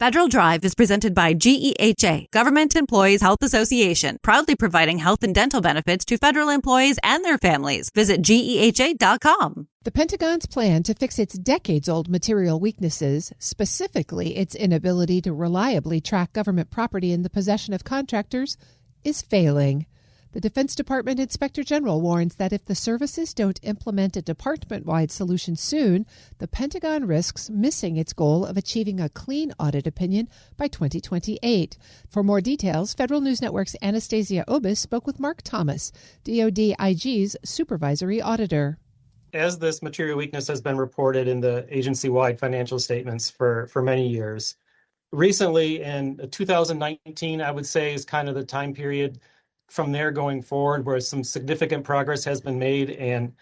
Federal Drive is presented by GEHA, Government Employees Health Association, proudly providing health and dental benefits to federal employees and their families. Visit GEHA.com. The Pentagon's plan to fix its decades-old material weaknesses, specifically its inability to reliably track government property in the possession of contractors, is failing. The Defense Department Inspector General warns that if the services don't implement a department-wide solution soon, the Pentagon risks missing its goal of achieving a clean audit opinion by 2028. For more details, Federal News Network's Anastasia Obis spoke with Mark Thomas, DoD IG's supervisory auditor. As this material weakness has been reported in the agency-wide financial statements for many years, recently in 2019, I would say, is kind of the time period from there going forward where some significant progress has been made, and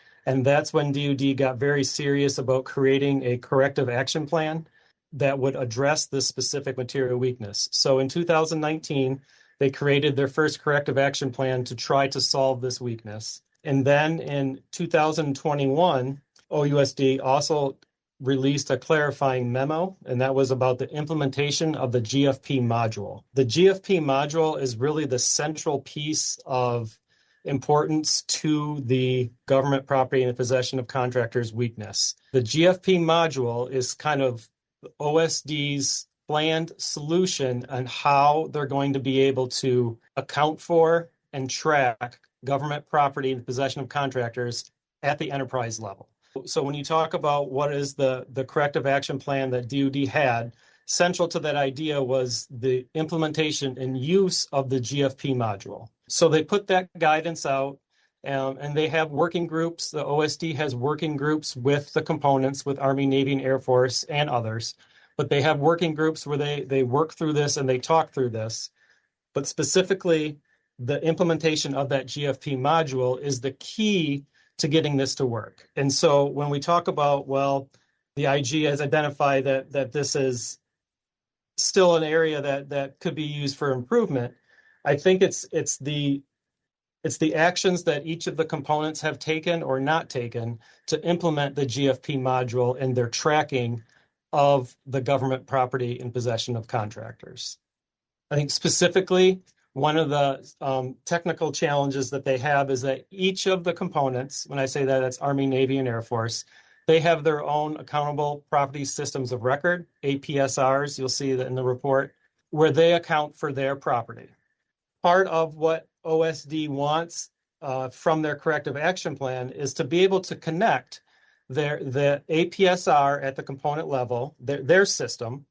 that's when DoD got very serious about creating a corrective action plan that would address this specific material weakness. So in 2019, they created their first corrective action plan to try to solve this weakness. And then in 2021, OUSD also released a clarifying memo, and that was about the implementation of the GFP module. The GFP module is really the central piece of importance to the government property and possession of contractors weakness. The GFP module is kind of OSD's planned solution on how they're going to be able to account for and track government property and possession of contractors at the enterprise level. So when you talk about what is the corrective action plan that DoD had, central to that idea was the implementation and use of the GFP module. So they put that guidance out, and they have working groups. The OSD has working groups with the components, with Army, Navy, and Air Force, and others. But they have working groups where they work through this and they talk through this. But specifically, the implementation of that GFP module is the key to getting this to work. And so when we talk about, well, the IG has identified that this is still an area that could be used for improvement, I think it's the actions that each of the components have taken or not taken to implement the GFP module in their tracking of the government property in possession of contractors. I think specifically, one of the technical challenges that they have is that each of the components, when I say that, that's Army, Navy, and Air Force, they have their own accountable property systems of record, APSRs, you'll see that in the report, where they account for their property. Part of what OSD wants from their corrective action plan is to be able to connect the APSR at the component level, their system,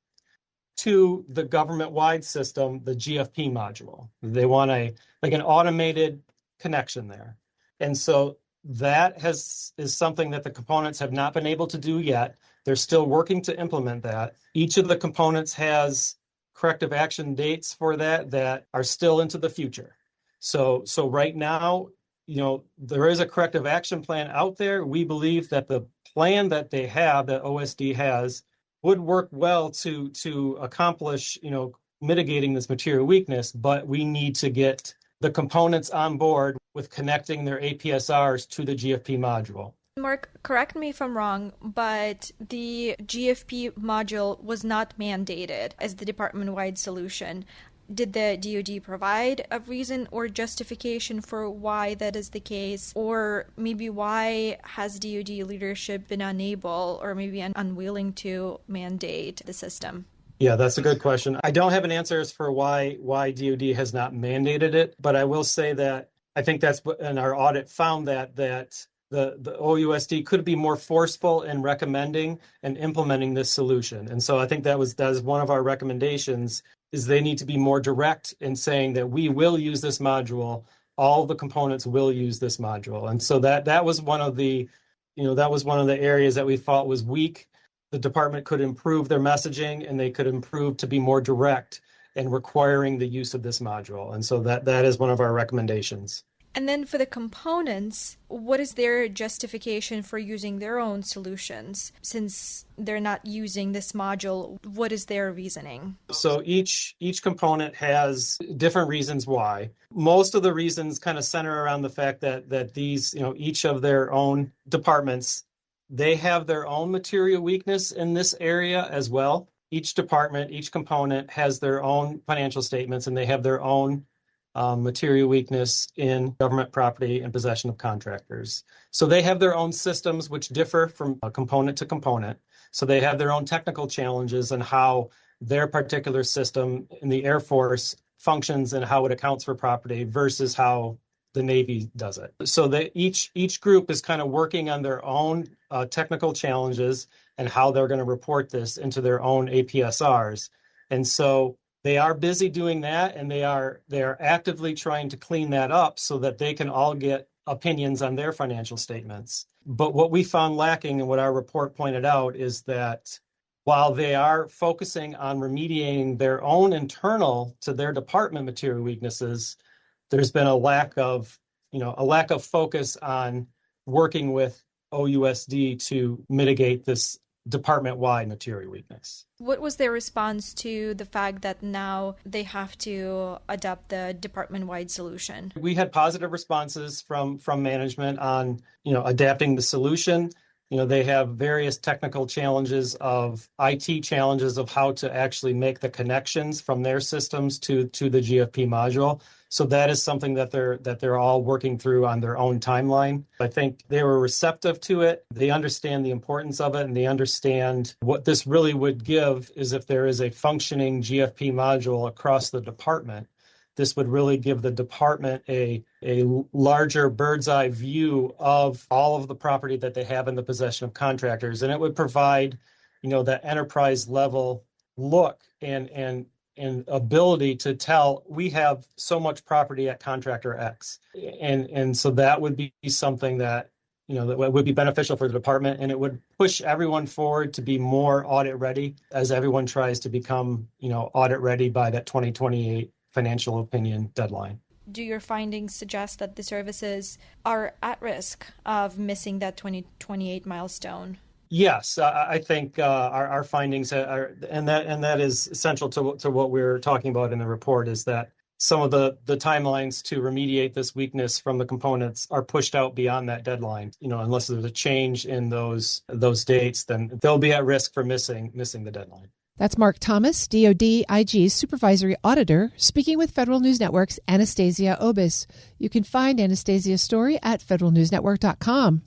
to the government-wide system, the GFP module. They want an automated connection there. And so that is something that the components have not been able to do yet. They're still working to implement that. Each of the components has corrective action dates for that are still into the future. So right now, there is a corrective action plan out there. We believe that the plan that they have, that OSD has, would work well to accomplish, mitigating this material weakness, but we need to get the components on board with connecting their APSRs to the GFP module. Mark, correct me if I'm wrong, but the GFP module was not mandated as the department-wide solution. Did the DoD provide a reason or justification for why that is the case? Or maybe why has DoD leadership been unable or maybe unwilling to mandate the system? Yeah, that's a good question. I don't have an answer as for why DoD has not mandated it, but I will say that I think that's what, and our audit found that the OUSD could be more forceful in recommending and implementing this solution. And so I think that is one of our recommendations, is they need to be more direct in saying that we will use this module, all the components will use this module. And so that was one of the areas that we thought was weak. The department could improve their messaging, and they could improve to be more direct in requiring the use of this module. And so that is one of our recommendations. And then for the components, what is their justification for using their own solutions? Since they're not using this module, what is their reasoning? So each component has different reasons why. Most of the reasons kind of center around the fact that these, each of their own departments, they have their own material weakness in this area as well. each department, each component has their own financial statements, and they have their own material weakness in government property and possession of contractors. So they have their own systems which differ from component to component. So they have their own technical challenges and how their particular system in the Air Force functions and how it accounts for property versus how the Navy does it. So that each group is kind of working on their own technical challenges and how they're going to report this into their own APSRs. And so they are busy doing that, and they are actively trying to clean that up so that they can all get opinions on their financial statements. But what we found lacking and what our report pointed out is that while they are focusing on remediating their own internal to their department material weaknesses, there's been a lack of focus on working with OUSD to mitigate this department-wide material weakness. What was their response to the fact that now they have to adopt the department-wide solution? We had positive responses from management on, adapting the solution. They have various technical challenges of IT challenges of how to actually make the connections from their systems to the GFP module. So that is something that they're all working through on their own timeline. I think they were receptive to it. They understand the importance of it, and they understand what this really would give is if there is a functioning GFP module across the department. This would really give the department a larger bird's eye view of all of the property that they have in the possession of contractors. And it would provide, that enterprise level look and ability to tell we have so much property at contractor X. And so that would be something that, that would be beneficial for the department, and it would push everyone forward to be more audit ready as everyone tries to become, audit ready by that 2028 financial opinion deadline. Do your findings suggest that the services are at risk of missing that 2028 milestone? Yes, I think our findings are, and that is essential to what we're talking about in the report, is that some of the timelines to remediate this weakness from the components are pushed out beyond that deadline. Unless there's a change in those dates, then they'll be at risk for missing the deadline. That's Mark Thomas, DoD IG's supervisory auditor, speaking with Federal News Network's Anastasia Obis. You can find Anastasia's story at federalnewsnetwork.com.